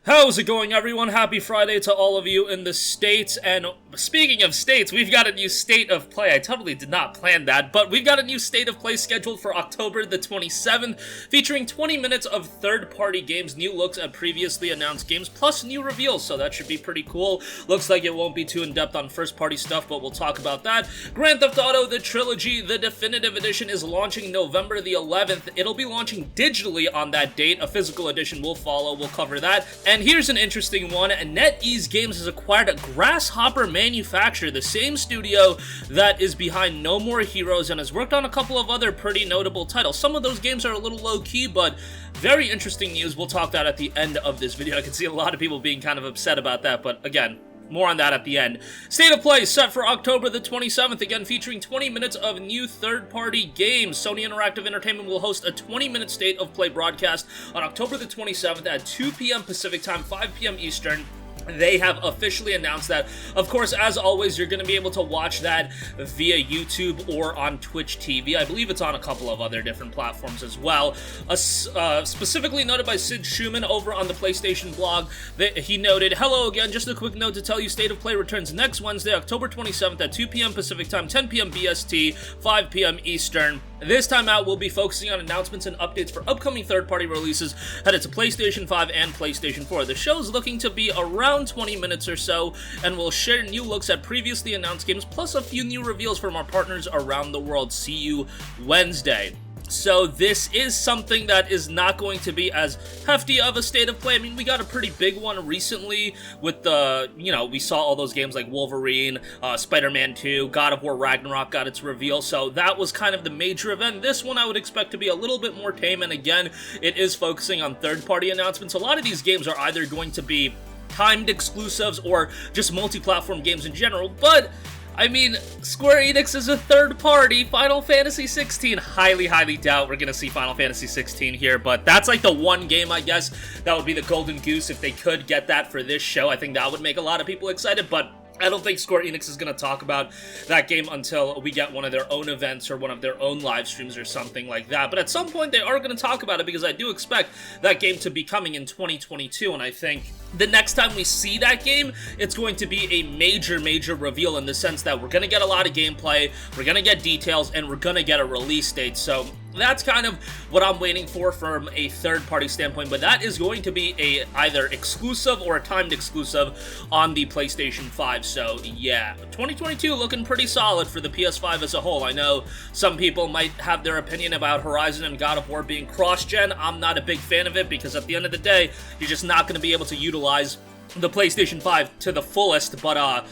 How's it going, everyone? Happy Friday to all of you in the States. And speaking of states, we've got a new state of play. I totally did not plan that, but we've got a new state of play scheduled for October the 27th, featuring 20 minutes of third-party games, new looks at previously announced games, plus new reveals, so that should be pretty cool. Looks like it won't be too in-depth on first-party stuff, but we'll talk about that. Grand Theft Auto, the trilogy, the definitive edition is launching November the 11th. It'll be launching digitally on that date. A physical edition will follow. We'll cover that. And here's an interesting one. NetEase Games has acquired a Grasshopper manufacturer, the same studio that is behind No More Heroes and has worked on a couple of other pretty notable titles. Some of those games are a little low-key, but very interesting news. We'll talk that at the end of this video. I can see a lot of people being kind of upset about that, but again, more on that at the end. State of Play set for October the 27th, again featuring 20 minutes of new third-party games. Sony Interactive Entertainment will host a 20-minute State of Play broadcast on October the 27th at 2 p.m. Pacific Time, 5 p.m. Eastern. They have officially announced that. Of course, as always, you're going to be able to watch that via YouTube or on Twitch TV. I believe it's on a couple of other different platforms as well. Specifically noted by Sid Schumann over on the PlayStation blog, he noted, "Hello again, just a quick note to tell you State of Play returns next Wednesday, October 27th at 2 p.m. Pacific Time, 10 p.m. BST, 5 p.m. Eastern. This time out, we'll be focusing on announcements and updates for upcoming third-party releases headed to PlayStation 5 and PlayStation 4. The show's looking to be around 20 minutes or so, and we'll share new looks at previously announced games, plus a few new reveals from our partners around the world. See you Wednesday." So this is something that is not going to be as hefty of a state of play. I mean, we got a pretty big one recently with the, we saw all those games like Wolverine, Spider-Man 2, God of War Ragnarok got its reveal, so that was kind of the major event. This one I would expect to be a little bit more tame, and again, it is focusing on third-party announcements. A lot of these games are either going to be timed exclusives or just multi-platform games in general, but I mean, Square Enix is a third party. Final Fantasy 16, highly doubt we're gonna see Final Fantasy 16 here, but that's like the one game, I guess, that would be the golden goose if they could get that for this show. I think that would make a lot of people excited, but I don't think Square Enix is going to talk about that game until we get one of their own events or one of their own live streams or something like that. But at some point, they are going to talk about it because I do expect that game to be coming in 2022. And I think the next time we see that game, it's going to be a major reveal in the sense that we're going to get a lot of gameplay, we're going to get details, and we're going to get a release date. So that's kind of what I'm waiting for from a third-party standpoint, but that is going to be a either exclusive or a timed exclusive on the PlayStation 5, so yeah. 2022 looking pretty solid for the PS5 as a whole. I know some people might have their opinion about Horizon and God of War being cross-gen. I'm not a big fan of it because at the end of the day, you're just not going to be able to utilize the PlayStation 5 to the fullest, but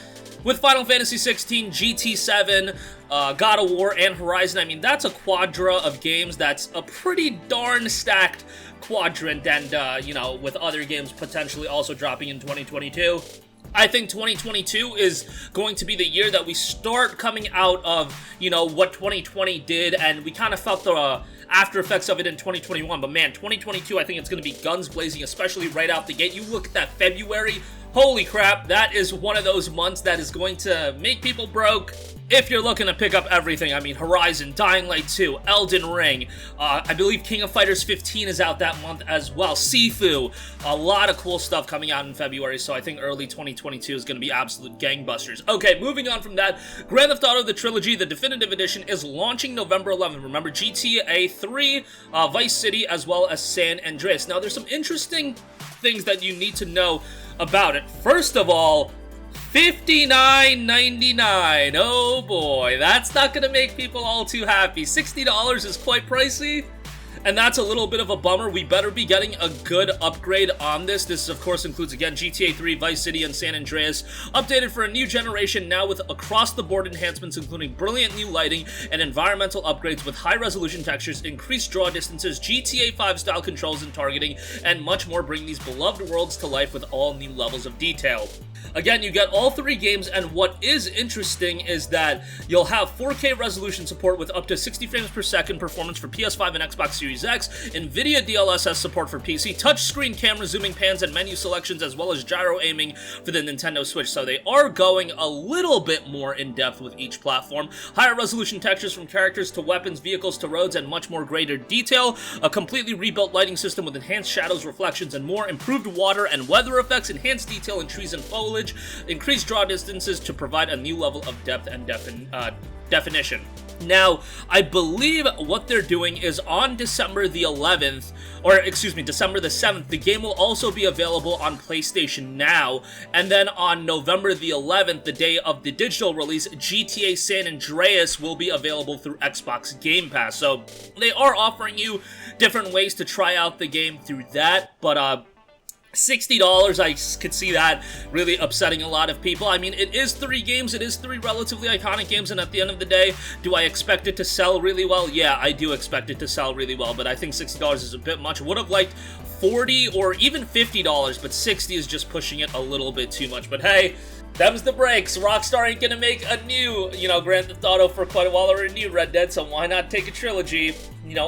with Final Fantasy 16, GT7, God of War, and Horizon, I mean, that's a quadra of games. That's a pretty darn stacked quadrant, and, with other games potentially also dropping in 2022. I think 2022 is going to be the year that we start coming out of, what 2020 did, and we kind of felt the after effects of it in 2021, but man, 2022, I think it's going to be guns blazing, especially right out the gate. You look at that February, holy crap, that is one of those months that is going to make people broke. If you're looking to pick up everything, I mean, Horizon, Dying Light 2, Elden Ring, I believe King of Fighters 15 is out that month as well, Sifu, a lot of cool stuff coming out in February, so I think early 2022 is going to be absolute gangbusters. Okay, moving on from that, Grand Theft Auto, the trilogy, the definitive edition, is launching November 11th. Remember, GTA 3, Vice City, as well as San Andreas. Now, there's some interesting things that you need to know about it. First of all, $59.99. Oh boy, that's not going to make people all too happy. $60 is quite pricey, and that's a little bit of a bummer. We better be getting a good upgrade on this. This, of course, includes, again, GTA 3, Vice City, and San Andreas, updated for a new generation now with across-the-board enhancements, including brilliant new lighting and environmental upgrades with high-resolution textures, increased draw distances, GTA 5-style controls and targeting, and much more, bringing these beloved worlds to life with all new levels of detail. Again, you get all three games, and what is interesting is that you'll have 4K resolution support with up to 60 frames per second performance for PS5 and Xbox Series Series X. NVIDIA DLSS support for PC, touchscreen camera zooming pans and menu selections, as well as gyro aiming for the Nintendo Switch. So they are going a little bit more in depth with each platform. Higher resolution textures from characters to weapons, vehicles to roads, and much more greater detail. A completely rebuilt lighting system with enhanced shadows, reflections, and more. Improved water and weather effects, enhanced detail in trees and foliage, increased draw distances to provide a new level of depth and definition. Now, I believe what they're doing is on December the 11th, or excuse me, December the 7th, the game will also be available on PlayStation Now, and then on November the 11th, the day of the digital release, GTA San Andreas will be available through Xbox Game Pass. So they are offering you different ways to try out the game through that, but $60, I could see that really upsetting a lot of people. I mean, it is 3 games, it is 3 relatively iconic games, and at the end of the day, do I expect it to sell really well? Yeah, I do expect it to sell really well, but I think $60 is a bit much. Would have liked $40 or even $50, but 60 is just pushing it a little bit too much. But hey, them's the breaks. Rockstar ain't gonna make a new, Grand Theft Auto for quite a while, or a new Red Dead, so why not take a trilogy,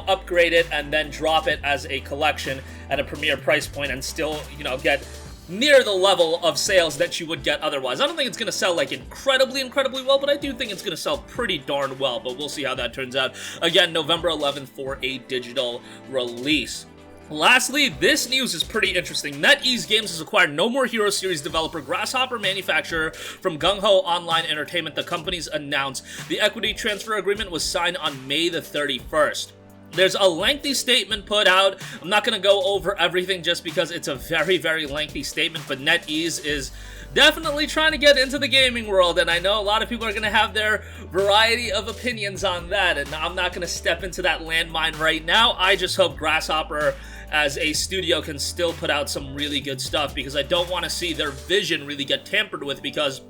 upgrade it, and then drop it as a collection at a premier price point and still, get near the level of sales that you would get otherwise. I don't think it's gonna sell, like, incredibly well, but I do think it's gonna sell pretty darn well, but we'll see how that turns out. Again, November 11th for a digital release. Lastly, this news is pretty interesting. NetEase Games has acquired No More Heroes series developer Grasshopper manufacturer from Gung Ho Online Entertainment. The company's announced the equity transfer agreement was signed on May the 31st. There's a lengthy statement put out. I'm not going to go over everything just because it's a very lengthy statement, but NetEase is definitely trying to get into the gaming world, and I know a lot of people are going to have their variety of opinions on that, and I'm not going to step into that landmine right now. I just hope Grasshopper as a studio can still put out some really good stuff, because I don't want to see their vision really get tampered with, because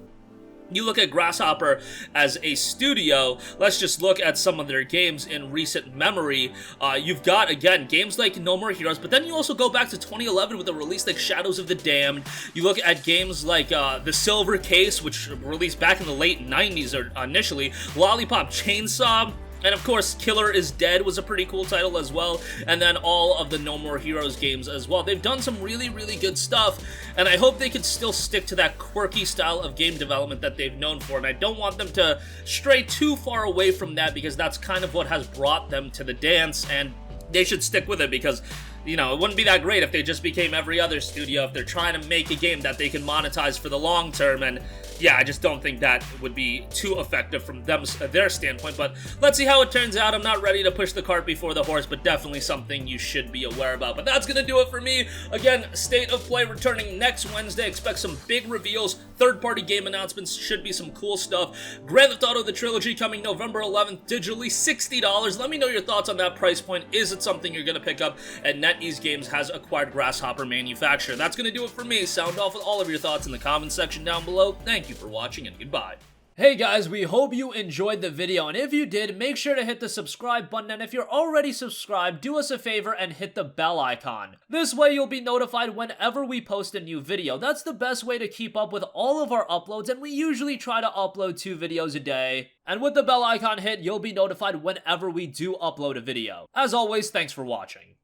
you look at Grasshopper as a studio, let's just look at some of their games in recent memory. You've got, again, games like No More Heroes, but then you also go back to 2011 with a release like Shadows of the Damned. You look at games like The Silver Case, which released back in the late 90s or initially, Lollipop Chainsaw, and of course, Killer is Dead was a pretty cool title as well, and then all of the No More Heroes games as well. They've done some really good stuff, and I hope they can still stick to that quirky style of game development that they've known for, and I don't want them to stray too far away from that, because that's kind of what has brought them to the dance, and they should stick with it, because it wouldn't be that great if they just became every other studio if they're trying to make a game that they can monetize for the long term, and yeah, I just don't think that would be too effective from their standpoint, but let's see how it turns out. I'm not ready to push the cart before the horse, but definitely something you should be aware about. But that's going to do it for me. Again, State of Play returning next Wednesday. Expect some big reveals, third-party game announcements, should be some cool stuff. Grand Theft Auto, the trilogy, coming November 11th, digitally, $60. Let me know your thoughts on that price point. Is it something you're going to pick up? And NetEase Games has acquired Grasshopper manufacturer. That's going to do it for me. Sound off with all of your thoughts in the comments section down below. Thank you for watching, and goodbye. Hey guys, we hope you enjoyed the video, and if you did, make sure to hit the subscribe button, and if you're already subscribed, do us a favor and hit the bell icon. This way you'll be notified whenever we post a new video. That's the best way to keep up with all of our uploads, and we usually try to upload 2 videos a day. And with the bell icon hit, you'll be notified whenever we do upload a video. As always, thanks for watching.